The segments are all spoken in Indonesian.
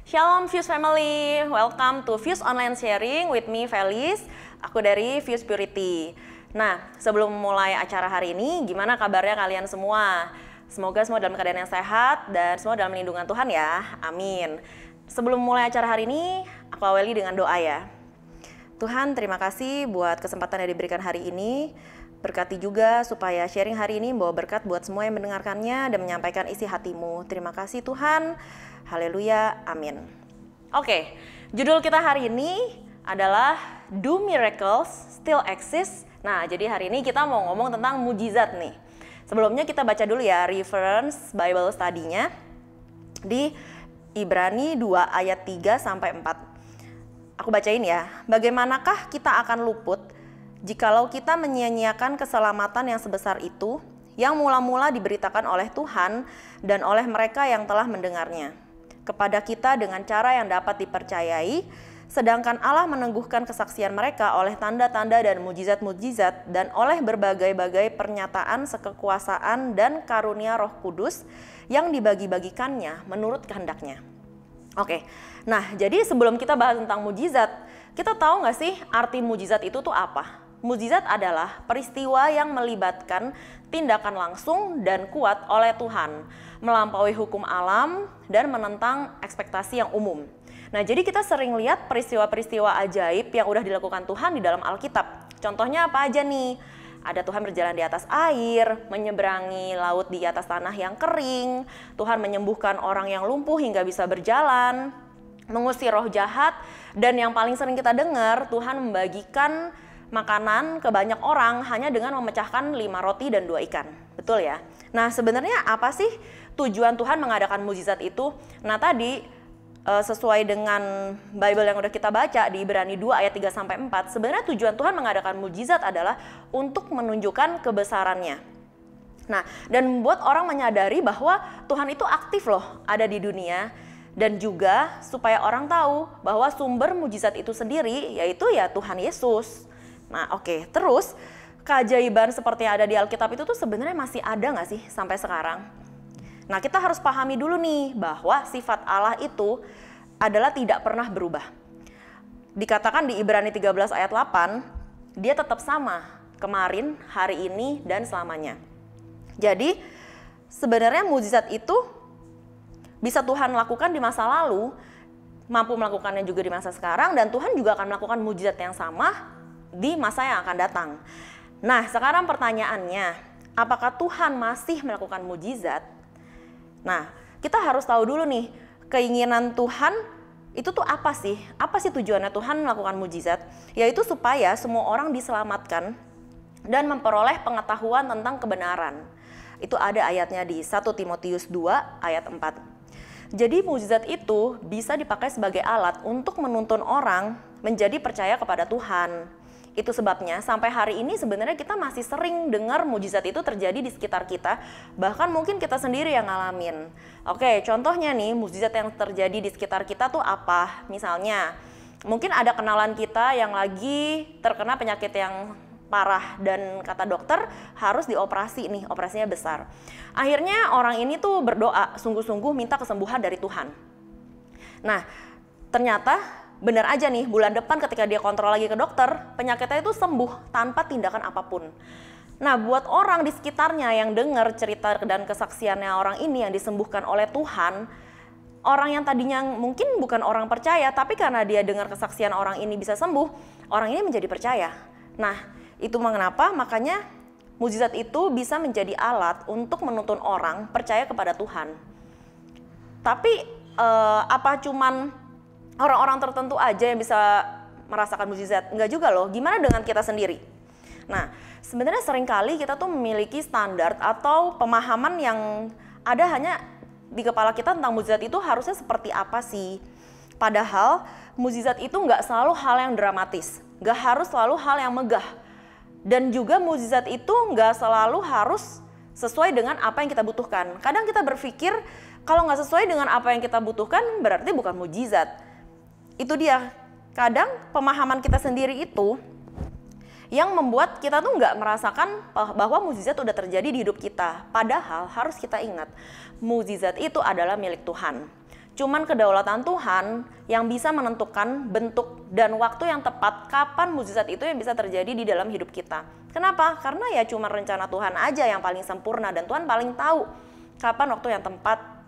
Shalom Fuse Family, welcome to Fuse Online Sharing with me Felis. Aku dari Fuse Purity. Nah, sebelum mulai acara hari ini, gimana kabarnya kalian semua? Semoga semua dalam keadaan yang sehat dan semua dalam lindungan Tuhan ya, amin. Sebelum mulai acara hari ini, aku awali dengan doa ya. Tuhan, terima kasih buat kesempatan yang diberikan hari ini. Berkati juga supaya sharing hari ini membawa berkat buat semua yang mendengarkannya dan menyampaikan isi hatimu. Terima kasih Tuhan. Haleluya, amin. Oke, judul kita hari ini adalah Do Miracles Still Exist? Nah, jadi hari ini kita mau ngomong tentang mujizat nih. Sebelumnya kita baca dulu ya reference Bible study-nya di Ibrani 2 ayat 3 sampai 4. Aku bacain ya. Bagaimanakah kita akan luput jikalau kita menyia-nyiakan keselamatan yang sebesar itu yang mula-mula diberitakan oleh Tuhan dan oleh mereka yang telah mendengarnya kepada kita dengan cara yang dapat dipercayai, sedangkan Allah meneguhkan kesaksian mereka oleh tanda-tanda dan mujizat-mujizat dan oleh berbagai-bagai pernyataan sekekuasaan dan karunia Roh Kudus yang dibagi-bagikannya menurut kehendaknya. Oke, nah jadi sebelum kita bahas tentang mujizat, kita tahu nggak sih arti mujizat itu tuh apa? Mujizat adalah peristiwa yang melibatkan tindakan langsung dan kuat oleh Tuhan, melampaui hukum alam dan menentang ekspektasi yang umum. Nah, jadi kita sering lihat peristiwa-peristiwa ajaib yang udah dilakukan Tuhan di dalam Alkitab. Contohnya apa aja nih? Ada Tuhan berjalan di atas air, menyeberangi laut di atas tanah yang kering, Tuhan menyembuhkan orang yang lumpuh hingga bisa berjalan, mengusir roh jahat, dan yang paling sering kita dengar, Tuhan membagikan makanan ke banyak orang hanya dengan memecahkan 5 roti dan 2 ikan. Betul ya? Nah, sebenarnya apa sih tujuan Tuhan mengadakan mujizat itu? Nah, tadi sesuai dengan Bible yang udah kita baca di Ibrani 2 ayat 3 sampai 4, sebenarnya tujuan Tuhan mengadakan mujizat adalah untuk menunjukkan kebesarannya. Nah, dan membuat orang menyadari bahwa Tuhan itu aktif loh ada di dunia, dan juga supaya orang tahu bahwa sumber mujizat itu sendiri yaitu ya Tuhan Yesus. Nah, oke, terus keajaiban seperti yang ada di Alkitab itu tuh sebenarnya masih ada nggak sih sampai sekarang? Nah, kita harus pahami dulu nih bahwa sifat Allah itu adalah tidak pernah berubah. Dikatakan di Ibrani 13 ayat 8, dia tetap sama kemarin, hari ini, dan selamanya. Jadi sebenarnya mujizat itu bisa Tuhan lakukan di masa lalu, mampu melakukannya juga di masa sekarang, dan Tuhan juga akan melakukan mujizat yang sama di masa yang akan datang. Nah, sekarang pertanyaannya, apakah Tuhan masih melakukan mujizat? Nah, kita harus tahu dulu nih, keinginan Tuhan itu tuh apa sih? Apa sih tujuannya Tuhan melakukan mujizat? Yaitu supaya semua orang diselamatkan dan memperoleh pengetahuan tentang kebenaran. Itu ada ayatnya di 1 Timotius 2 ayat 4. Jadi mujizat itu bisa dipakai sebagai alat untuk menuntun orang menjadi percaya kepada Tuhan. Itu sebabnya sampai hari ini sebenarnya kita masih sering dengar mujizat itu terjadi di sekitar kita, bahkan mungkin kita sendiri yang ngalamin. Oke, contohnya nih mujizat yang terjadi di sekitar kita tuh apa? Misalnya, mungkin ada kenalan kita yang lagi terkena penyakit yang parah dan kata dokter harus dioperasi nih, operasinya besar. Akhirnya orang ini tuh berdoa sungguh-sungguh minta kesembuhan dari Tuhan. Nah, ternyata benar aja nih, bulan depan ketika dia kontrol lagi ke dokter, penyakitnya itu sembuh tanpa tindakan apapun. Nah, buat orang di sekitarnya yang dengar cerita dan kesaksiannya orang ini yang disembuhkan oleh Tuhan, orang yang tadinya mungkin bukan orang percaya, tapi karena dia dengar kesaksian orang ini bisa sembuh, orang ini menjadi percaya. Nah, itu mengapa makanya mujizat itu bisa menjadi alat untuk menuntun orang percaya kepada Tuhan. Tapi apa cuman orang-orang tertentu aja yang bisa merasakan mujizat? Enggak juga loh, gimana dengan kita sendiri? Nah, sebenarnya seringkali kita tuh memiliki standar atau pemahaman yang ada hanya di kepala kita tentang mujizat itu harusnya seperti apa sih? Padahal mujizat itu nggak selalu hal yang dramatis, nggak harus selalu hal yang megah. Dan juga mujizat itu nggak selalu harus sesuai dengan apa yang kita butuhkan. Kadang kita berpikir kalau nggak sesuai dengan apa yang kita butuhkan berarti bukan mujizat. Itu dia, kadang pemahaman kita sendiri itu yang membuat kita tuh nggak merasakan bahwa mukjizat udah terjadi di hidup kita. Padahal harus kita ingat, mukjizat itu adalah milik Tuhan. Cuman kedaulatan Tuhan yang bisa menentukan bentuk dan waktu yang tepat kapan mukjizat itu yang bisa terjadi di dalam hidup kita. Kenapa? Karena ya cuma rencana Tuhan aja yang paling sempurna dan Tuhan paling tahu kapan waktu yang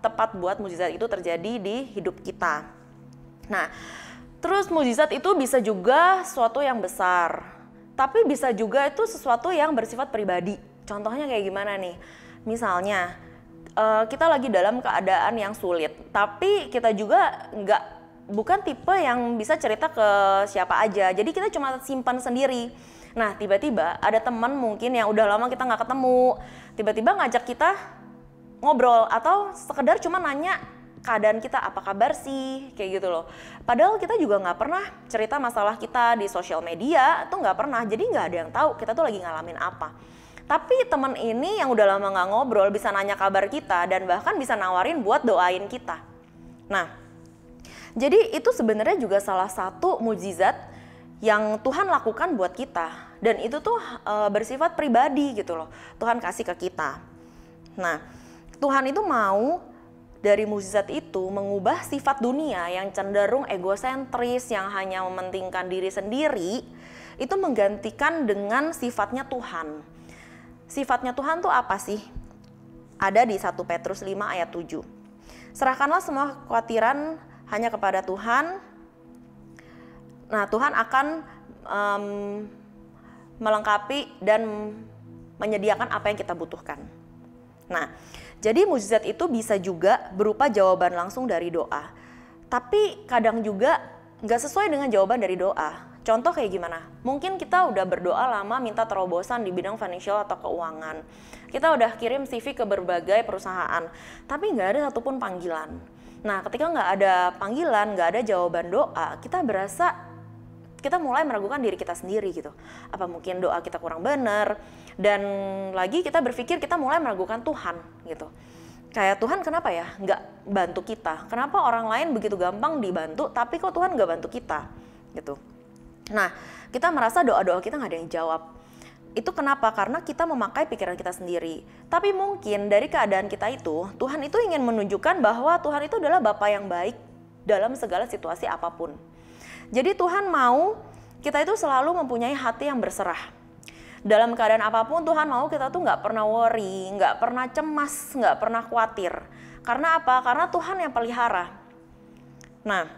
tepat buat mukjizat itu terjadi di hidup kita. Nah, terus mukjizat itu bisa juga sesuatu yang besar, tapi bisa juga itu sesuatu yang bersifat pribadi. Contohnya kayak gimana nih? Misalnya, kita lagi dalam keadaan yang sulit, tapi kita juga bukan tipe yang bisa cerita ke siapa aja, jadi kita cuma simpan sendiri. Nah, tiba-tiba ada teman mungkin yang udah lama kita nggak ketemu, tiba-tiba ngajak kita ngobrol atau sekedar cuma nanya keadaan kita, apa kabar sih, kayak gitu loh. Padahal kita juga nggak pernah cerita masalah kita di sosial media, tuh nggak pernah, jadi nggak ada yang tahu kita tuh lagi ngalamin apa. Tapi teman ini yang udah lama nggak ngobrol bisa nanya kabar kita dan bahkan bisa nawarin buat doain kita. Nah, jadi itu sebenarnya juga salah satu mukjizat yang Tuhan lakukan buat kita. Dan itu tuh bersifat pribadi gitu loh. Tuhan kasih ke kita. Nah, Tuhan itu mau dari mukjizat itu mengubah sifat dunia yang cenderung egosentris, yang hanya mementingkan diri sendiri, itu menggantikan dengan sifatnya Tuhan. Sifatnya Tuhan tuh apa sih? Ada di 1 Petrus 5 ayat 7. Serahkanlah semua kekhawatiran hanya kepada Tuhan. Nah, Tuhan akan melengkapi dan menyediakan apa yang kita butuhkan. Nah, jadi mukjizat itu bisa juga berupa jawaban langsung dari doa. Tapi kadang juga nggak sesuai dengan jawaban dari doa. Contoh kayak gimana? Mungkin kita udah berdoa lama minta terobosan di bidang financial atau keuangan. Kita udah kirim CV ke berbagai perusahaan, tapi nggak ada satupun panggilan. Nah, ketika nggak ada panggilan, nggak ada jawaban doa, kita mulai meragukan diri kita sendiri gitu. Apa mungkin doa kita kurang benar? Dan lagi kita berpikir kita mulai meragukan Tuhan gitu. Kayak Tuhan kenapa ya nggak bantu kita? Kenapa orang lain begitu gampang dibantu, tapi kok Tuhan nggak bantu kita gitu? Nah, kita merasa doa-doa kita nggak ada yang jawab. Itu kenapa? Karena kita memakai pikiran kita sendiri. Tapi mungkin dari keadaan kita itu, Tuhan itu ingin menunjukkan bahwa Tuhan itu adalah Bapa yang baik dalam segala situasi apapun. Jadi Tuhan mau kita itu selalu mempunyai hati yang berserah. Dalam keadaan apapun Tuhan mau kita tuh nggak pernah worry, nggak pernah cemas, nggak pernah khawatir. Karena apa? Karena Tuhan yang pelihara. Nah,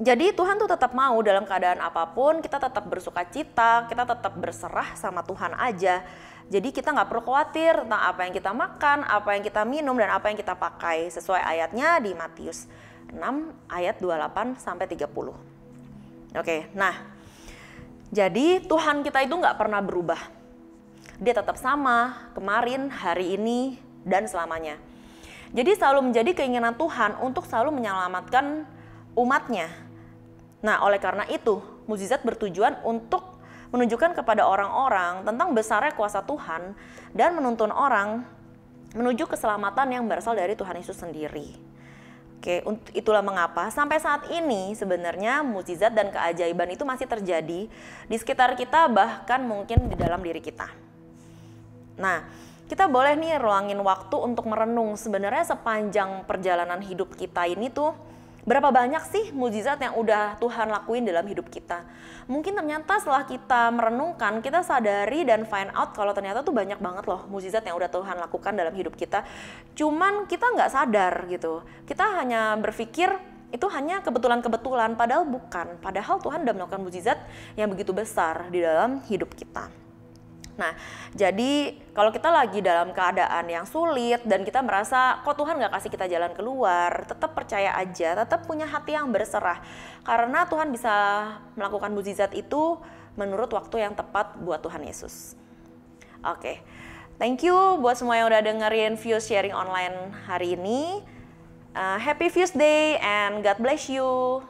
jadi Tuhan tuh tetap mau dalam keadaan apapun kita tetap bersuka cita, kita tetap berserah sama Tuhan aja. Jadi kita nggak perlu khawatir tentang apa yang kita makan, apa yang kita minum, dan apa yang kita pakai. Sesuai ayatnya di Matius 6 ayat 28 sampai 30. Oke, nah jadi Tuhan kita itu nggak pernah berubah. Dia tetap sama kemarin, hari ini, dan selamanya. Jadi selalu menjadi keinginan Tuhan untuk selalu menyelamatkan umatnya. Nah, oleh karena itu, mukjizat bertujuan untuk menunjukkan kepada orang-orang tentang besarnya kuasa Tuhan dan menuntun orang menuju keselamatan yang berasal dari Tuhan Yesus sendiri. Oke, itulah mengapa sampai saat ini sebenarnya mukjizat dan keajaiban itu masih terjadi di sekitar kita, bahkan mungkin di dalam diri kita. Nah, kita boleh nih ruangin waktu untuk merenung sebenarnya sepanjang perjalanan hidup kita ini tuh berapa banyak sih mukjizat yang udah Tuhan lakuin dalam hidup kita. Mungkin ternyata setelah kita merenungkan, kita sadari dan find out kalau ternyata tuh banyak banget loh mukjizat yang udah Tuhan lakukan dalam hidup kita. Cuman kita nggak sadar gitu. Kita hanya berpikir itu hanya kebetulan-kebetulan, padahal bukan. Padahal Tuhan udah melakukan mukjizat yang begitu besar di dalam hidup kita. Nah, jadi kalau kita lagi dalam keadaan yang sulit dan kita merasa kok Tuhan gak kasih kita jalan keluar, tetap percaya aja, tetap punya hati yang berserah. Karena Tuhan bisa melakukan mukjizat itu menurut waktu yang tepat buat Tuhan Yesus. Oke, thank you buat semua yang udah dengerin Fuse Sharing Online hari ini. Happy Fuse Day and God bless you.